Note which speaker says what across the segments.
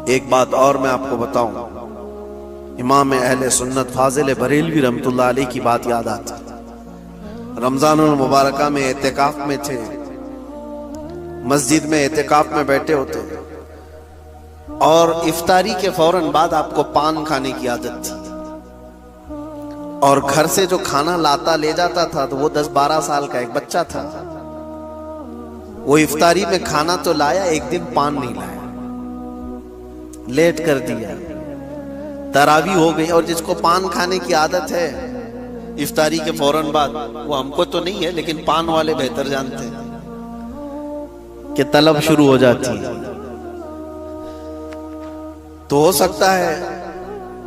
Speaker 1: ایک بات اور میں آپ کو بتاؤں، امام اہل سنت فاضل بریلوی رحمۃ اللہ علیہ کی بات یاد آتی۔ رمضان المبارکہ میں اعتکاف میں تھے، مسجد میں اعتکاف میں بیٹھے ہوتے اور افطاری کے فوراً بعد آپ کو پان کھانے کی عادت تھی، اور گھر سے جو کھانا لاتا لے جاتا تھا تو وہ 10-12 سال کا ایک بچہ تھا۔ وہ افطاری میں کھانا تو لایا، ایک دن پان نہیں لایا، لیٹ کر دیا، تراویح ہو گئی۔ اور جس کو پان کھانے کی عادت ہے افطاری کے فوراً بعد، وہ ہم کو تو نہیں ہے لیکن پان والے بہتر جانتے ہیں کہ طلب شروع ہو جاتی ہے، تو ہو سکتا ہے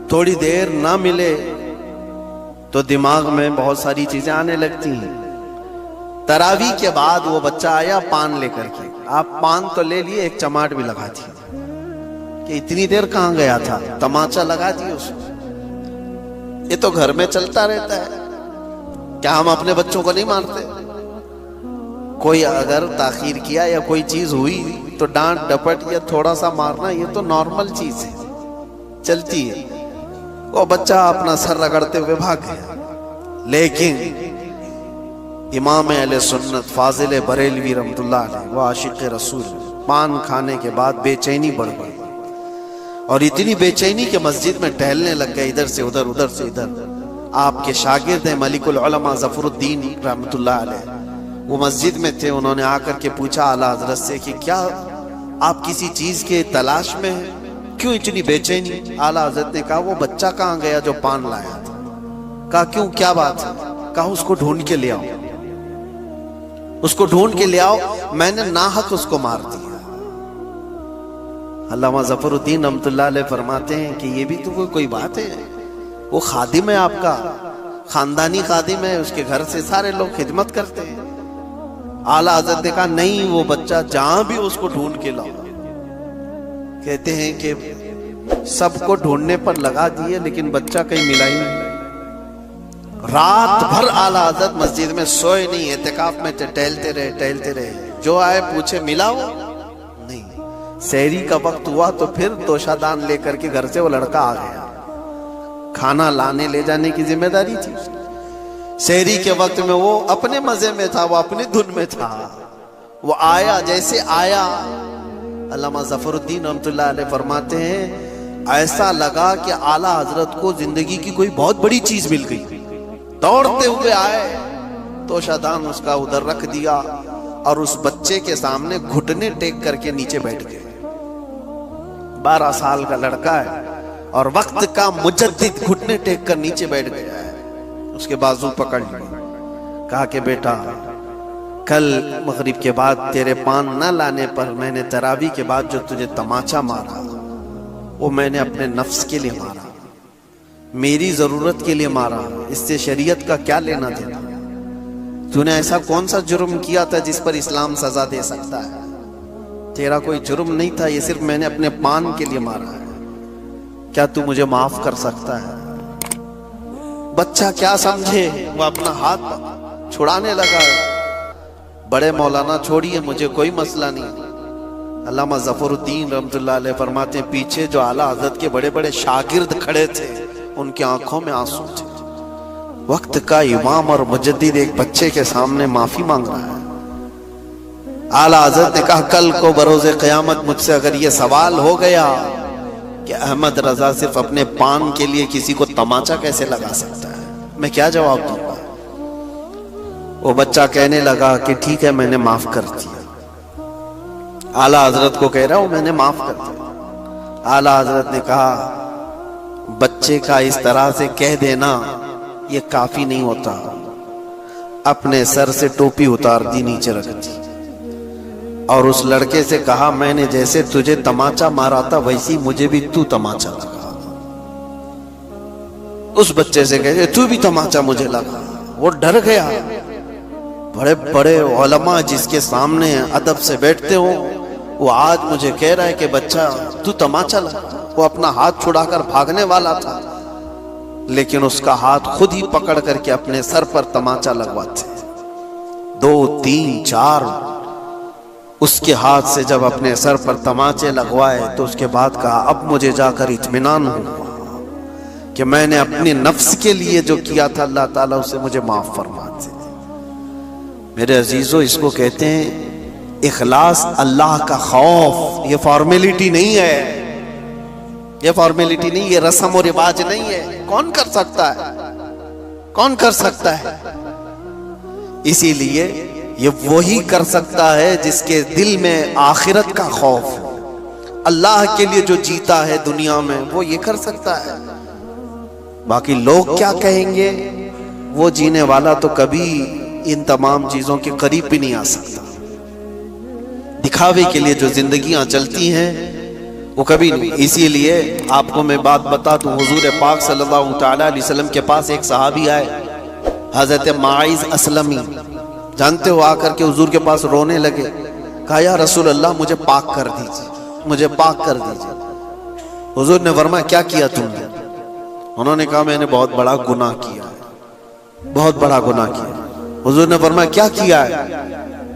Speaker 1: تھوڑی دیر نہ ملے تو دماغ میں بہت ساری چیزیں آنے لگتی ہیں۔ تراویح کے بعد وہ بچہ آیا پان لے کر کے، آپ پان تو لے لیے، ایک چماٹ بھی لگا دی کہ اتنی دیر کہاں گیا تھا، تماچا لگا دی اس کو۔ یہ تو گھر میں چلتا رہتا ہے، کیا ہم اپنے بچوں کو نہیں مارتے؟ کوئی اگر تاخیر کیا یا کوئی چیز ہوئی تو ڈانٹ ڈپٹ یا تھوڑا سا مارنا، یہ تو نارمل چیز ہے، چلتی ہے۔ وہ بچہ اپنا سر رگڑتے ہوئے بھاگ گیا، لیکن امام اہل سنت فاضل بریلوی رحمۃ اللہ علیہ وہ عاشق رسول، پان کھانے کے بعد بے چینی بڑھ گئی، اور اتنی بے چینی کہ مسجد میں ٹہلنے لگ گئے، ادھر سے ادھر ادھر سے ادھر۔ آپ کے شاگرد ہیں ملک العلماء ظفر الدین رحمۃ اللہ علیہ، وہ مسجد میں تھے، انہوں نے آ کر کے پوچھا اعلیٰ حضرت سے کہ کیا آپ کسی چیز کے تلاش میں ہیں، کیوں اتنی بے چینی؟ اعلیٰ حضرت نے کہا وہ بچہ کہاں گیا جو پان لایا تھا؟ کہا کیوں، کیا بات ہے؟ کہا اس کو ڈھونڈ کے لے آؤ، اس کو ڈھونڈ کے لے آؤ، میں نے ناحق اس کو مار دیا۔ علامہ ظفر الدین رحمۃ اللہ علیہ فرماتے ہیں کہ یہ بھی تو کوئی بات ہے، وہ خادم ہے آپ کا، خاندانی خادم ہے، اس کے گھر سے سارے لوگ خدمت کرتے ہیں۔ اعلیٰ حضرت نے کہا نہیں، وہ بچہ جہاں بھی اس کو ڈھونڈ کے لاؤ۔ کہتے ہیں کہ سب کو ڈھونڈنے پر لگا دیے لیکن بچہ کہیں ملا ہی نہیں۔ رات بھر اعلیٰ حضرت مسجد میں سوئے نہیں، اعتکاف میں ٹہلتے رہے، جو آئے پوچھے ملا وہ نہیں۔ سحری کا وقت ہوا تو پھر توشہ دان لے کر کے گھر سے وہ لڑکا آ گیا، کھانا لانے لے جانے کی ذمہ داری تھی۔ سحری کے وقت میں وہ اپنے مزے میں تھا، وہ اپنی دھن میں تھا، وہ آیا، جیسے آیا علامہ ظفر الدین رحمۃ اللہ علیہ فرماتے ہیں ایسا لگا کہ اعلیٰ حضرت کو زندگی کی کوئی بہت بڑی چیز مل گئی۔ دوڑتے ہوئے آئے، توشہ دان اس کا ادھر رکھ دیا اور اس بچے کے سامنے گھٹنے ٹیک کر کے نیچے بیٹھ گئے۔ 12 سال کا لڑکا ہے اور وقت کا مجدد، گھٹنے ٹیک کر نیچے بیٹھ گیا ہے۔ اس کے بازو پکڑ لیے، کہا کہ بیٹا کل مغرب کے بعد تیرے پان نہ لانے پر میں نے تراویح کے بعد جو تجھے تماچا مارا وہ میں نے اپنے نفس کے لیے مارا، میری ضرورت کے لیے مارا، اس سے شریعت کا کیا لینا دینا؟ تو نے ایسا کون سا جرم کیا تھا جس پر اسلام سزا دے سکتا ہے؟ تیرا کوئی جرم نہیں تھا، یہ صرف میں نے اپنے پان کے لیے مارا ہے، کیا تو مجھے معاف کر سکتا ہے؟ بچہ کیا سمجھے، وہ اپنا ہاتھ چھڑانے لگا، بڑے مولانا چھوڑیے، مجھے کوئی مسئلہ نہیں۔ علامہ ظفر الدین رحمۃ اللہ علیہ فرماتے ہیں پیچھے جو اعلیٰ حضرت کے بڑے بڑے شاگرد کھڑے تھے ان کی آنکھوں میں آنسو تھے۔ وقت کا امام اور مجدد ایک بچے کے سامنے معافی مانگ رہا ہے۔ اعلیٰ حضرت نے کہا کل کو بروز قیامت مجھ سے اگر یہ سوال ہو گیا کہ احمد رضا صرف اپنے پان کے لیے کسی کو تماچا کیسے لگا سکتا ہے، میں کیا جواب دوں گا؟ وہ بچہ کہنے لگا کہ ٹھیک ہے میں نے معاف کر دیا۔ اعلیٰ حضرت کو کہہ رہا ہوں میں نے معاف کر دیا۔ اعلیٰ حضرت نے کہا بچے کا اس طرح سے کہہ دینا یہ کافی نہیں ہوتا، اپنے سر سے ٹوپی اتار دی، نیچے رکھ دی، اور اس لڑکے سے کہا میں نے جیسے تجھے تماچا مارا تھا ویسی مجھے بھی تو تماچا لگا۔ اس بچے سے کہے تو بھی تماچا مجھے لگا، وہ ڈر گیا۔ بڑے بڑے علماء جس کے سامنے ادب سے بیٹھتے ہوں وہ آج مجھے کہہ رہا ہے کہ بچہ تو تماچا لگا۔ وہ اپنا ہاتھ چھڑا کر بھاگنے والا تھا لیکن اس کا ہاتھ خود ہی پکڑ کر کے اپنے سر پر تماچا لگواتے، 2 3 4 اس کے ہاتھ سے جب اپنے سر پر تماچے لگوائے تو اس کے بعد کہا اب مجھے جا کر اطمینان ہوا کہ میں نے اپنے نفس کے لیے جو کیا تھا اللہ تعالیٰ اسے مجھے معاف فرما دے۔ میرے عزیزو، اس کو کہتے ہیں اخلاص، اللہ کا خوف۔ یہ فارمیلٹی نہیں ہے، یہ فارمیلٹی نہیں، یہ رسم و رواج نہیں ہے۔ کون کر سکتا ہے؟ کون کر سکتا ہے؟ اسی لیے یہ وہی کر سکتا ہے جس کے دل میں آخرت کا خوف ہے، اللہ کے لیے جو جیتا ہے دنیا میں، وہ یہ کر سکتا ہے۔ باقی لوگ کیا کہیں گے، وہ جینے والا تو کبھی ان تمام چیزوں کے قریب بھی نہیں آ سکتا۔ دکھاوے کے لیے جو زندگیاں چلتی ہیں وہ کبھی نہیں۔ اسی لیے آپ کو میں بات بتا دوں، حضور پاک صلی اللہ تعالی علیہ وسلم کے پاس ایک صحابی آئے، حضرت معاذ اسلمی، جانتے ہو، آ کر کے حضور کے پاس رونے لگے، کہا یا رسول اللہ مجھے پاک کر دیجیے، مجھے پاک کر دیجیے۔ حضور نے فرمایا کیا کیا تم نے؟ انہوں نے کہا میں نے بہت بڑا گناہ کیا ہے، بہت بڑا گناہ کیا۔ حضور نے فرمایا کیا کیا ہے؟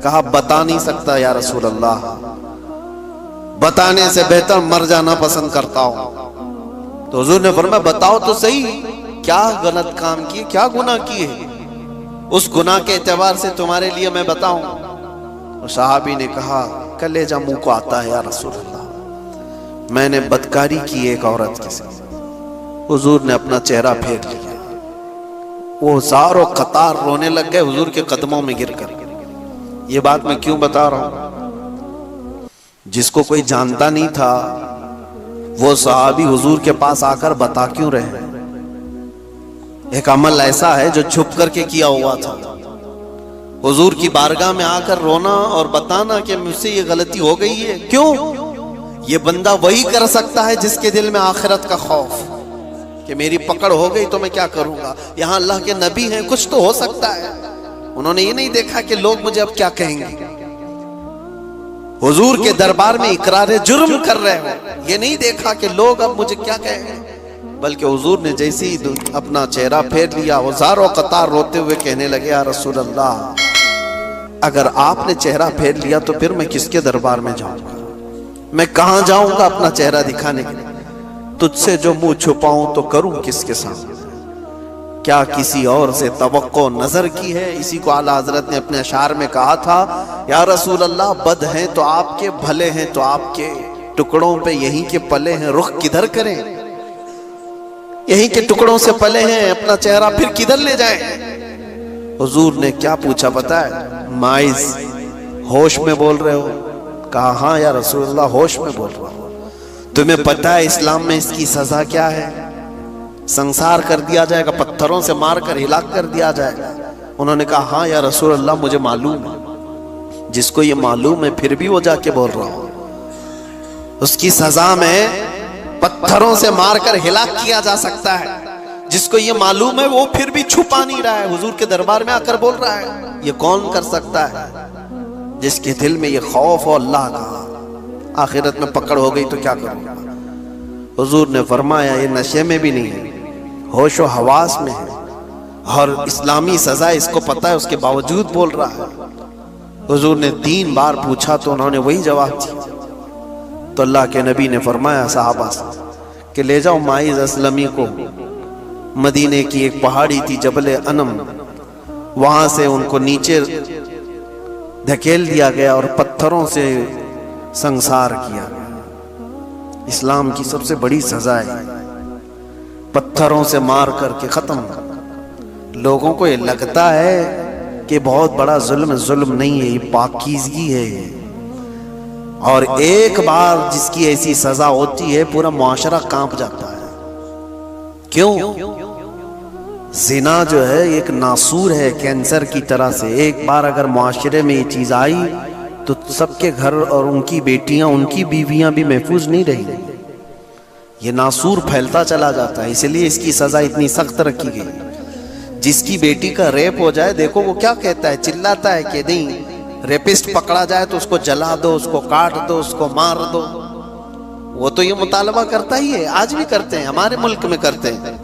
Speaker 1: کہا بتا نہیں سکتا یا رسول اللہ، بتانے سے بہتر مر جانا پسند کرتا ہوں۔ تو حضور نے فرمایا بتاؤ تو صحیح، کیا غلط کام کیے، کیا گناہ کیے؟ اس گناہ کے اعتبار سے تمہارے لیے میں بتاؤں؟ اور صحابی نے کہا کلیجہ منہ کو آتا ہے یا رسول اللہ، میں نے بدکاری کی ایک عورت کے ساتھ۔ حضور نے اپنا چہرہ پھیر لیا، وہ زار و قطار رونے لگ گئے حضور کے قدموں میں گر کر۔ یہ بات میں کیوں بتا رہا ہوں؟ جس کو کوئی جانتا نہیں تھا وہ صحابی حضور کے پاس آ کر بتا کیوں رہے؟ ایک عمل ایسا ہے جو چھپ کر کے کیا ہوا تھا، حضور کی بارگاہ میں آ کر رونا اور بتانا کہ مجھ سے یہ غلطی ہو گئی ہے۔ کیوں؟ یہ بندہ وہی کر سکتا ہے جس کے دل میں آخرت کا خوف کہ میری پکڑ ہو گئی تو میں کیا کروں گا، یہاں اللہ کے نبی ہیں، کچھ تو ہو سکتا ہے۔ انہوں نے یہ نہیں دیکھا کہ لوگ مجھے اب کیا کہیں گے، حضور کے دربار میں اقرار جرم کر رہے ہو، یہ نہیں دیکھا کہ لوگ اب مجھے کیا کہیں گے، بلکہ حضور نے جیسے ہی اپنا چہرہ پھیر لیا، ہزار و قطار روتے ہوئے کہنے لگے یا رسول اللہ، اگر آپ نے چہرہ پھیر لیا تو پھر میں کس کے دربار میں جاؤں گا، میں کہاں جاؤں گا اپنا چہرہ دکھانے کے لیے، تجھ سے جو منہ چھپاؤں تو کروں کس کے سامنے، کیا کسی اور سے توقع نظر کی ہے؟ اسی کو اعلیٰ حضرت نے اپنے اشعار میں کہا تھا، یا رسول اللہ بد ہیں تو آپ کے، بھلے ہیں تو آپ کے، ٹکڑوں پہ یہیں کے پلے ہیں، رخ کدھر کریں، یہیں کے ٹکڑوں سے پلے ہیں، اپنا چہرہ پھر کدھر لے جائیں؟ حضور نے کیا پوچھا پتا ہے؟ معاذ ہوش میں بول رہے ہو؟ کہا ہاں یا رسول اللہ ہوش میں بول رہا ہوں۔ تمہیں پتہ ہے اسلام میں اس کی سزا کیا ہے؟ سنسار کر دیا جائے گا، پتھروں سے مار کر ہلاک کر دیا جائے گا۔ انہوں نے کہا ہاں یا رسول اللہ مجھے معلوم ہے۔ جس کو یہ معلوم ہے پھر بھی وہ جا کے بول رہا ہوں، اس کی سزا میں پتھروں سے مار کر ہلاک کیا جا سکتا ہے۔ جس کو یہ معلوم ہے وہ پھر بھی چھپا نہیں رہا ہے، حضور کے دربار میں آ کر بول رہا ہے۔ یہ کون کر سکتا ہے؟ جس کے دل میں یہ خوف ہو اللہ کا، آخرت میں پکڑ ہو گئی تو کیا کروں گا۔ حضور نے فرمایا یہ نشے میں بھی نہیں ہے، ہوش و حواس میں ہے، اور اسلامی سزا اس کو پتہ ہے، اس کے باوجود بول رہا ہے۔ حضور نے 3 بار پوچھا تو انہوں نے وہی جواب دیا۔ تو اللہ کے نبی نے فرمایا صحابہ سے کہ لے جاؤ معاذ اسلمی کو، مدینے کی ایک پہاڑی تھی جبل انم، وہاں سے ان کو نیچے دھکیل دیا گیا اور پتھروں سے سنسار کیا گیا۔ اسلام کی سب سے بڑی سزا ہے، پتھروں سے مار کر کے ختم۔ لوگوں کو یہ لگتا ہے کہ بہت بڑا ظلم نہیں ہے، یہ پاکیزگی ہے۔ اور ایک بار جس کی ایسی سزا ہوتی ہے پورا معاشرہ کانپ جاتا ہے۔ کیوں؟ زنا جو ہے ایک ناسور ہے، کینسر کی طرح سے، ایک بار اگر معاشرے میں یہ چیز آئی تو سب کے گھر اور ان کی بیٹیاں، ان کی بیویاں بھی محفوظ نہیں رہی، یہ ناسور پھیلتا چلا جاتا ہے۔ اس لیے اس کی سزا اتنی سخت رکھی گئی۔ جس کی بیٹی کا ریپ ہو جائے، دیکھو وہ کیا کہتا ہے، چلاتا ہے کہ نہیں، ریپسٹ پکڑا جائے تو اس کو جلا دو، اس کو کاٹ دو، اس کو مار دو۔ وہ تو یہ مطالبہ کرتا ہی ہے، آج بھی کرتے ہیں، ہمارے ملک میں کرتے ہیں۔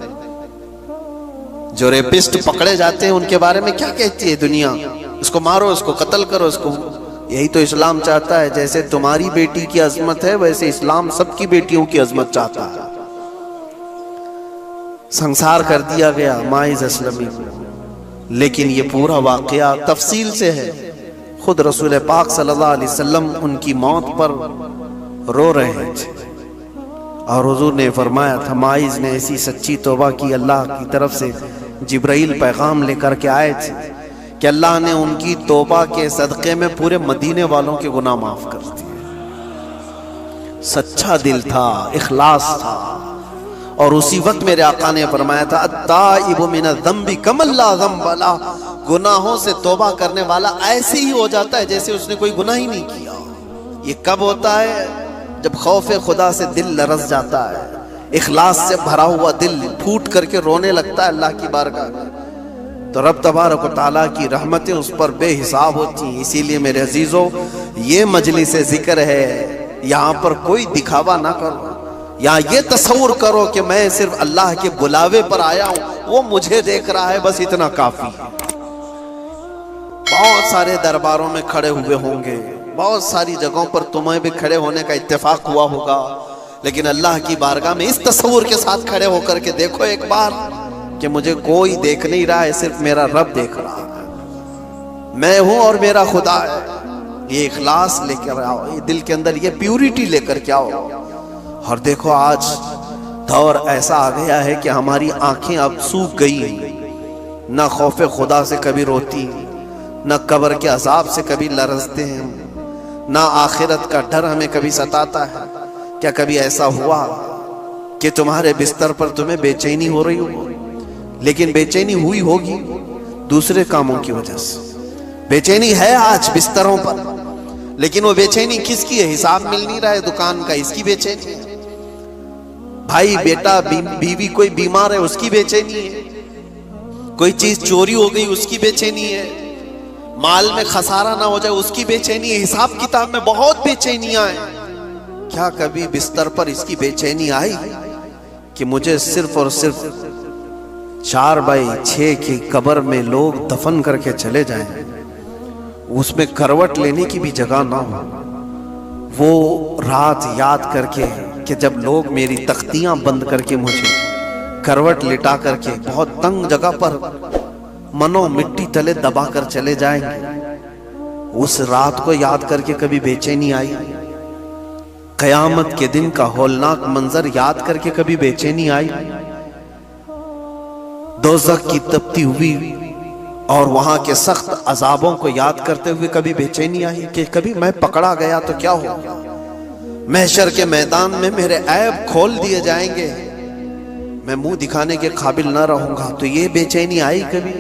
Speaker 1: جو ریپسٹ پکڑے جاتے ہیں ان کے بارے میں کیا کہتی ہے دنیا؟ اس کو مارو، اس کو قتل کرو، اس کو یہی تو اسلام چاہتا ہے، جیسے تمہاری بیٹی کی عظمت ہے ویسے اسلام سب کی بیٹیوں کی عظمت چاہتا ہے۔ سنسار کر دیا گیا ماعز اسلمی، لیکن یہ پورا واقعہ تفصیل سے ہے۔ خود رسول پاک صلی اللہ علیہ وسلم ان کی موت پر رو رہے تھے، اور حضور نے فرمایا تھا ماعز نے ایسی سچی توبہ کی، اللہ کی طرف سے جبرائیل پیغام لے کر کے آئے تھے کہ اللہ نے ان کی توبہ کے صدقے میں پورے مدینے والوں کے گناہ معاف کر دیے۔ سچا دل تھا، اخلاص تھا، اور اسی وقت میرے آقا نے فرمایا تھا التائب من الذنب کمن لا ذنب لہ، گناہوں سے توبہ کرنے والا ایسے ہی ہو جاتا ہے جیسے اس نے کوئی گناہ ہی نہیں کیا۔ یہ کب ہوتا ہے؟ جب خوف خدا سے دل لرز جاتا ہے، اخلاص سے بھرا ہوا دل پھوٹ کر کے رونے لگتا ہے اللہ کی بارگاہ میں، تو رب تبارک و تعالیٰ کی رحمتیں اس پر بے حساب ہوتی ہیں۔ اسی لیے میرے عزیزو، یہ مجلس ذکر ہے، یہاں پر کوئی دکھاوا نہ کرو، یہاں یہ تصور کرو کہ میں صرف اللہ کے بلاوے پر آیا ہوں، وہ مجھے دیکھ رہا ہے، بس اتنا کافی ہے۔ بہت سارے درباروں میں کھڑے ہوئے ہوں گے، بہت ساری جگہوں پر تمہیں بھی کھڑے ہونے کا اتفاق ہوا ہوگا، لیکن اللہ کی بارگاہ میں اس تصور کے ساتھ کھڑے ہو کر کے دیکھو ایک بار کہ مجھے کوئی دیکھ نہیں رہا ہے، صرف میرا رب دیکھ رہا ہے، میں ہوں اور میرا خدا ہے۔ یہ اخلاص لے کر آؤ، یہ دل کے اندر یہ پیوریٹی لے کر کے آؤ۔ اور دیکھو آج دور ایسا آ گیا ہے کہ ہماری آنکھیں اب سوکھ گئی ہیں، نہ خوف خدا سے کبھی روتی، نہ قبر کے عذاب سے کبھی لرزتے ہیں، نہ آخرت کا ڈر ہمیں کبھی ستاتا ہے۔ کیا کبھی ایسا ہوا کہ تمہارے بستر پر تمہیں بے چینی ہو رہی ہو؟ لیکن بے چینی ہوئی ہوگی دوسرے کاموں کی وجہ سے۔ بے چینی ہے آج بستروں پر، لیکن وہ بے چینی کس کی ہے؟ حساب مل نہیں رہا ہے دکان کا، اس کی بے چینی ہے۔ بھائی بیٹا بیوی کوئی بیمار ہے، اس کی بے چینی ہے۔ کوئی چیز چوری ہو گئی، اس کی بے چینی ہے۔ مال میں خسارہ نہ ہو جائے، اس کی بے چینی ہے۔ حساب کتاب میں بہت بے چینیاں ہیں۔ کیا کبھی بستر پر اس کی بے چینی آئی کہ مجھے صرف اور صرف 4x6 کی قبر میں لوگ دفن کر کے چلے جائیں، اس میں کروٹ لینے کی بھی جگہ نہ ہو؟ وہ رات یاد کر کے کہ جب لوگ میری تختیاں بند کر کے مجھے کروٹ لٹا کر کے بہت تنگ جگہ پر منو مٹی تلے دبا کر چلے جائیں گے، اس رات کو یاد کر کے کبھی بے چینی آئی؟ قیامت کے دن کا ہولناک منظر یاد کر کے کبھی بے چینی آئی؟ دوزخ کی تپتی ہوئی اور وہاں کے سخت عذابوں کو یاد کرتے ہوئے کبھی بے چینی آئی کہ کبھی میں پکڑا گیا تو کیا ہو؟ محشر کے میدان میں میرے عیب کھول دیے جائیں گے، میں منہ دکھانے کے قابل نہ رہوں گا، تو یہ بے چینی آئی کبھی؟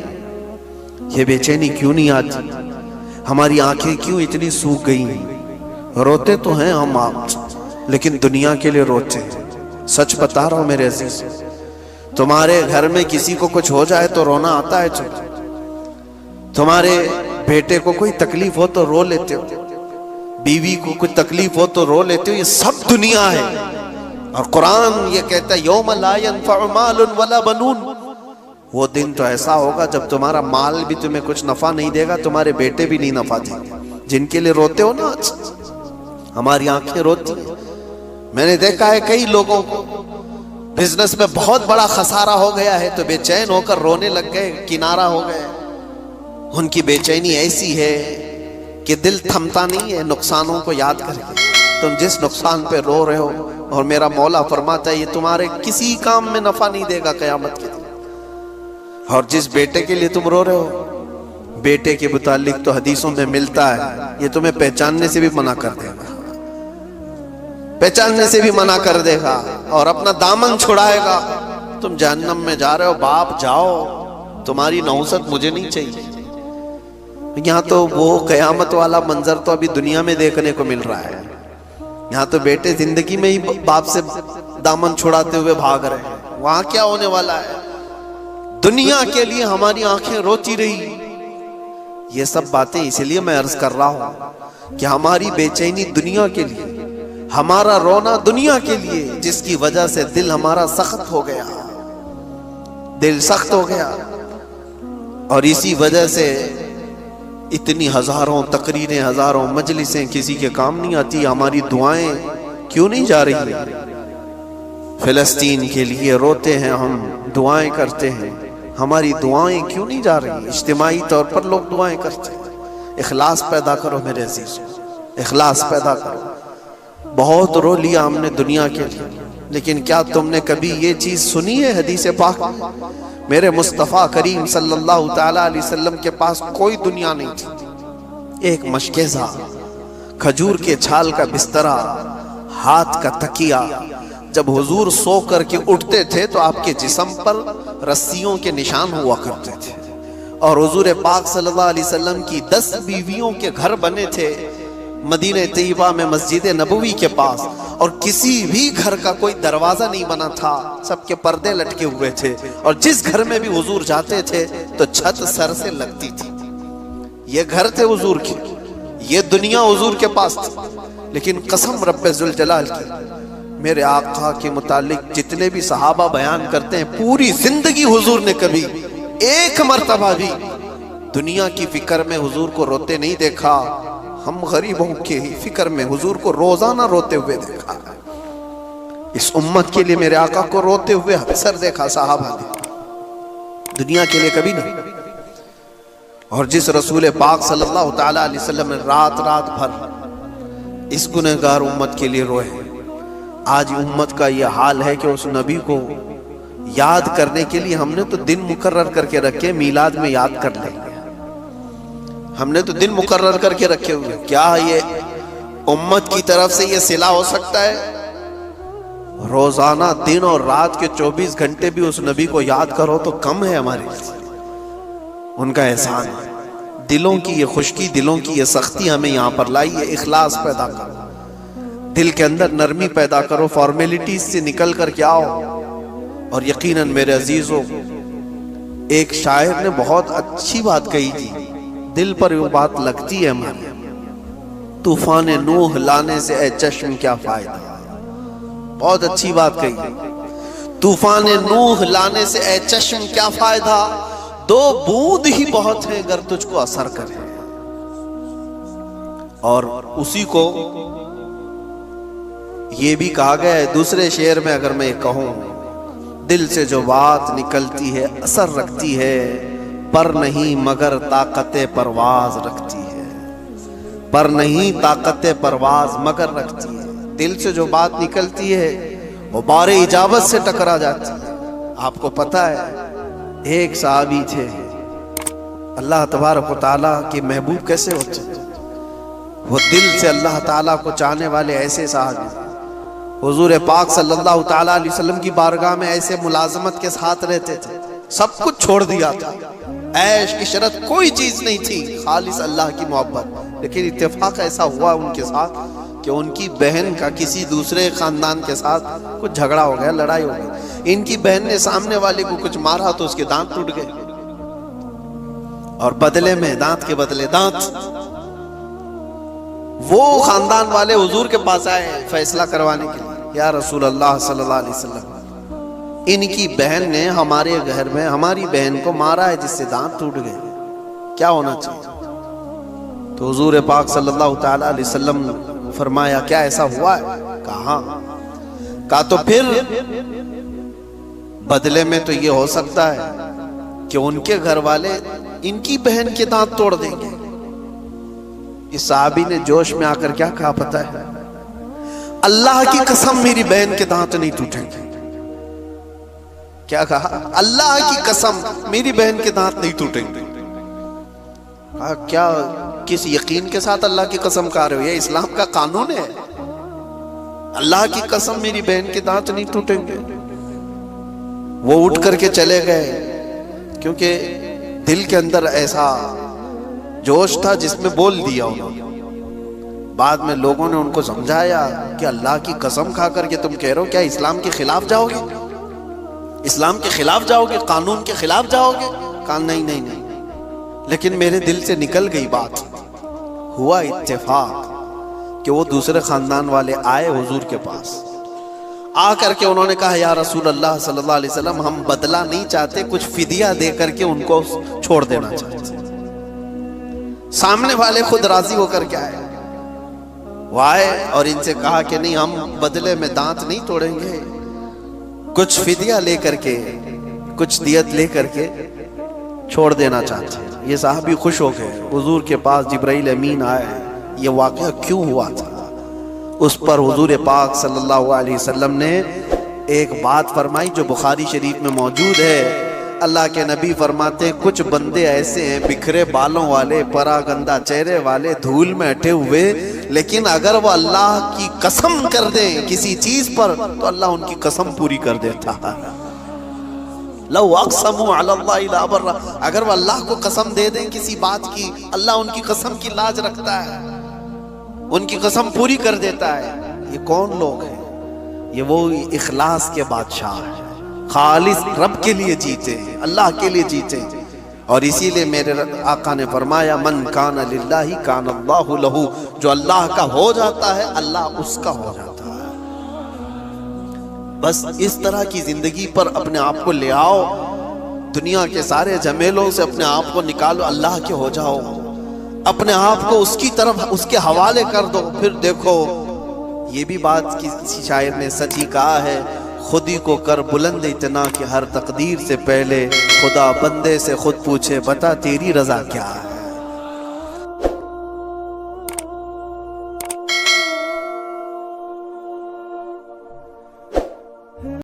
Speaker 1: یہ بے چینی کیوں نہیں آتی؟ ہماری آنکھیں کیوں اتنی سوکھ گئی ہیں؟ روتے تو ہیں ہم آپ، لیکن دنیا کے لیے روتے ہیں۔ سچ بتا رہا ہوں میرے عزیز، تمہارے گھر میں کسی کو کچھ ہو جائے تو رونا آتا ہے تمہارے بیٹے کو کوئی تکلیف ہو تو رو لیتے ہو، بیوی کو کوئی تکلیف ہو تو رو لیتے ہو، یہ سب دنیا ہے۔ اور قرآن یہ کہتا ہے یوم لا ينفع مال ولا بنون، وہ دن تو ایسا ہوگا جب تمہارا مال بھی تمہیں کچھ نفع نہیں دے گا، تمہارے بیٹے بھی نہیں نفع دیں گے، جن کے لیے روتے ہو نا آج۔ ہماری آنکھیں روتی ہیں۔ میں نے دیکھا ہے کئی لوگوں کو بزنس میں بہت بڑا خسارہ ہو گیا ہے تو بے چین ہو کر رونے لگ گئے، کنارہ ہو گئے۔ ان کی بے چینی ایسی ہے کہ دل تھمتا نہیں ہے نقصانوں کو یاد کر کے۔ تم جس نقصان پہ رو رہے ہو، اور میرا مولا فرماتا ہے یہ تمہارے کسی کام میں نفع نہیں دے گا قیامت کے دن۔ اور جس بیٹے کے لیے تم رو رہے ہو، بیٹے کے متعلق تو حدیثوں میں ملتا ہے یہ تمہیں پہچاننے سے بھی منع کر دے گا، پہچاننے سے بھی منع کر دے گا اور اپنا دامن چھڑائے گا۔ تم جہنم میں جا رہے ہو، باپ جاؤ، تمہاری نحوست مجھے نہیں چاہیے۔ یہاں تو وہ قیامت والا منظر تو ابھی دنیا میں دیکھنے کو مل رہا ہے۔ یہاں تو بیٹے زندگی میں ہی باپ سے دامن چھڑاتے ہوئے بھاگ رہے ہیں، وہاں کیا ہونے والا ہے؟ دنیا کے لیے ہماری آنکھیں روتی رہی۔ یہ سب باتیں اس لیے میں عرض کر رہا ہوں کہ ہماری بے چینی دنیا کے لیے، ہمارا رونا دنیا کے لیے، جس کی وجہ سے دل ہمارا سخت ہو گیا، دل سخت ہو گیا۔ اور اسی وجہ سے اتنی ہزاروں تقریریں، ہزاروں مجلسیں کسی کے کام نہیں آتی، ہماری دعائیں کیوں نہیں جا رہی ہیں؟ فلسطین کے لیے روتے ہیں ہم، دعائیں کرتے ہیں، ہماری دعائیں کیوں نہیں جا رہی؟ اجتماعی طور پر لوگ دعائیں کرتے ہیں۔ اخلاص پیدا کرو میرے عزیزوں، اخلاص پیدا کرو۔ بہت رو لیا ہم نے دنیا کے لیے، لیکن کیا تم نے کبھی یہ چیز سنی ہے حدیث پاک میں؟ میرے مصطفیٰ کریم صلی اللہ تعالیٰ علیہ وسلم کے پاس کوئی دنیا نہیں تھی، ایک مشکیزہ، کھجور کے چھال کا بسترا، ہاتھ کا تکیہ۔ جب حضور سو کر کے اٹھتے تھے تو آپ کے جسم پر رسیوں کے نشان ہوا کرتے تھے، اور حضور پاک صلی اللہ علیہ وسلم کی 10 بیویوں کے گھر بنے تھے مدینہ طیبہ میں مسجد نبوی کے پاس، اور کسی بھی گھر کا کوئی دروازہ نہیں بنا تھا، سب کے پردے لٹکے ہوئے تھے، اور جس گھر میں بھی حضور جاتے تھے تو چھت سر سے لگتی تھی۔ یہ گھر تھے حضور کے، یہ دنیا حضور کے پاس تھی، لیکن قسم رب ذوالجلال کی، میرے آقا کے متعلق جتنے بھی صحابہ بیان کرتے ہیں، پوری زندگی حضور نے کبھی ایک مرتبہ بھی دنیا کی فکر میں حضور کو روتے نہیں دیکھا۔ ہم غریبوں کی فکر میں حضور کو روزانہ روتے ہوئے دیکھا، اس امت کے لیے میرے آقا کو روتے ہوئے اکثر دیکھا صحابہ نے، دنیا کے لیے کبھی نہیں۔ اور جس رسول پاک صلی اللہ تعالیٰ علیہ وسلم نے رات رات بھر اس گنہگار امت کے لیے روئے، آج امت کا یہ حال ہے کہ اس نبی کو یاد کرنے کے لیے ہم نے تو دن مقرر کر کے رکھے، میلاد میں یاد کر لیں گے، ہم نے تو دن مقرر کر کے رکھے ہوئے۔ کیا یہ امت کی طرف سے یہ صلہ ہو سکتا ہے؟ روزانہ دن اور رات کے 24 گھنٹے بھی اس نبی کو یاد کرو تو کم ہے ہمارے لیے، ان کا احسان ہے۔ دلوں کی یہ خشکی، دلوں کی یہ سختی ہمیں یہاں پر لائی ہے۔ اخلاص پیدا کرو، دل کے اندر نرمی پیدا کرو، فارمیلٹیز سے نکل کر کے آؤ۔ اور یقیناً میرے عزیزوں، ایک شاعر نے بہت اچھی بات کہی تھی، دل پر وہ بات لگتی ہے ہمارے، طوفان نوح لانے سے اے چشم کیا فائدہ۔ بہت اچھی بات کہی، طوفان نوح لانے سے اے چشم کیا فائدہ، 2 بوند ہی بہت ہیں اگر تجھ کو اثر کرے۔ اور اسی کو یہ بھی کہا گیا ہے دوسرے شعر میں، اگر میں کہوں، دل سے جو بات نکلتی ہے اثر رکھتی ہے، پر نہیں مگر طاقت پرواز رکھتی ہے، پر نہیں طاقت پرواز مگر رکھتی ہے۔ دل سے جو بات نکلتی ہے وہ بار اجابت سے ٹکرا جاتی ہے۔ آپ کو پتہ ہے ایک صحابی تھے، اللہ تبارک و تعالیٰ کے محبوب کیسے ہوتے ہیں، وہ دل سے اللہ تعالیٰ کو چاہنے والے ایسے صحابی، حضور پاک صلی اللہ تعالیٰ علیہ وسلم کی بارگاہ میں ایسے ملازمت کے ساتھ رہتے تھے، سب کچھ چھوڑ دیا تھا، عیش عشرت کوئی چیز نہیں تھی، خالص اللہ کی محبت۔ لیکن اتفاق ایسا ہوا ان کے ساتھ کہ ان کی بہن کا کسی دوسرے خاندان کے ساتھ کچھ جھگڑا ہو گیا، لڑائی ہو گئی، ان کی بہن نے سامنے والے کو کچھ مارا تو اس کے دانت ٹوٹ گئے، اور بدلے میں دانت کے بدلے دانت۔ وہ خاندان والے حضور کے پاس آئے فیصلہ کروانے کے لیے، یا رسول اللہ صلی اللہ علیہ وسلم، ان کی بہن نے ہمارے گھر میں ہماری بہن کو مارا ہے جس سے دانت ٹوٹ گئے، کیا ہونا چاہیے؟ تو حضور پاک صلی اللہ تعالیٰ علیہ وسلم فرمایا کیا ایسا ہوا ہے؟ کہا تو پھر بدلے میں تو یہ ہو سکتا ہے کہ ان کے گھر والے ان کی بہن کے دانت توڑ دیں گے۔ اس صحابی نے جوش میں آ کر کیا کہا پتہ ہے؟ اللہ کی قسم میری بہن کے دانت نہیں ٹوٹیں گے۔ کیا کہا؟ اللہ کی قسم میری بہن کے دانت نہیں ٹوٹیں گے۔ کہا کیا کس یقین کے ساتھ اللہ کی قسم کہہ رہے ہو؟ یہ اسلام کا قانون ہے، اللہ کی قسم میری بہن کے دانت نہیں ٹوٹیں گے۔ وہ اٹھ کر کے چلے گئے، کیونکہ دل کے اندر ایسا جوش تھا جس میں بول دیا انہوں نے۔ بعد میں لوگوں نے ان کو سمجھایا کہ اللہ کی قسم کھا کر کے تم کہہ رہے ہو، کیا اسلام کے خلاف جاؤ گے؟ اسلام کے خلاف جاؤ گے؟ قانون کے خلاف جاؤ گے؟ کہا نہیں نہیں نہیں، لیکن میرے دل سے نکل گئی بات۔ ہوا اتفاق کہ وہ دوسرے خاندان والے آئے حضور کے پاس، آ کر کے انہوں نے کہا یا رسول اللہ صلی اللہ علیہ وسلم، ہم بدلہ نہیں چاہتے، کچھ فدیہ دے کر کے ان کو چھوڑ دینا چاہتے۔ سامنے والے خود راضی ہو کر کے آئے، وہ آئے اور ان سے کہا کہ نہیں، ہم بدلے میں دانت نہیں توڑیں گے، کچھ فدیہ لے کر کے، کچھ دیت لے کر کے چھوڑ دینا چاہتے ہیں۔ یہ صحابی خوش ہو گئے، حضور کے پاس جبرائیل امین آئے، یہ واقعہ کیوں ہوا تھا؟ اس پر حضور پاک صلی اللہ علیہ وسلم نے ایک بات فرمائی جو بخاری شریف میں موجود ہے۔ اللہ کے نبی فرماتے ہیں کچھ بندے ایسے ہیں بکھرے بالوں والے، پراگندہ چہرے والے، دھول میں اٹے ہوئے، لیکن اگر وہ اللہ کی قسم کر دیں کسی چیز پر تو اللہ ان کی قسم پوری کر دیتا ہے۔ لو اقسموا علی اللہ لابر، اگر وہ اللہ کو قسم دے دیں کسی بات کی، اللہ ان کی قسم کی لاج رکھتا ہے، ان کی قسم پوری کر دیتا ہے۔ یہ کون لوگ ہیں؟ یہ وہ اخلاص کے بادشاہ ہیں، خالص رب کے لیے جیتے ہیں، اللہ کے لیے جیتے ہیں۔ اور اسی لیے میرے آقا نے فرمایا من کان للہ کان اللہ لہ، جو اللہ کا ہو جاتا ہے اللہ اس کا ہو جاتا ہے۔ بس اس طرح کی زندگی پر اپنے آپ کو لے آؤ، دنیا کے سارے جھمیلوں سے اپنے آپ کو نکالو، اللہ کے ہو جاؤ، اپنے آپ کو اس کی طرف اس کے حوالے کر دو، پھر دیکھو۔ یہ بھی بات کسی شاعر نے سچ ہی کہا ہے، خود ہی کو کر بلند اتنا کہ ہر تقدیر سے پہلے خدا بندے سے خود پوچھے بتا تیری رضا کیا ہے۔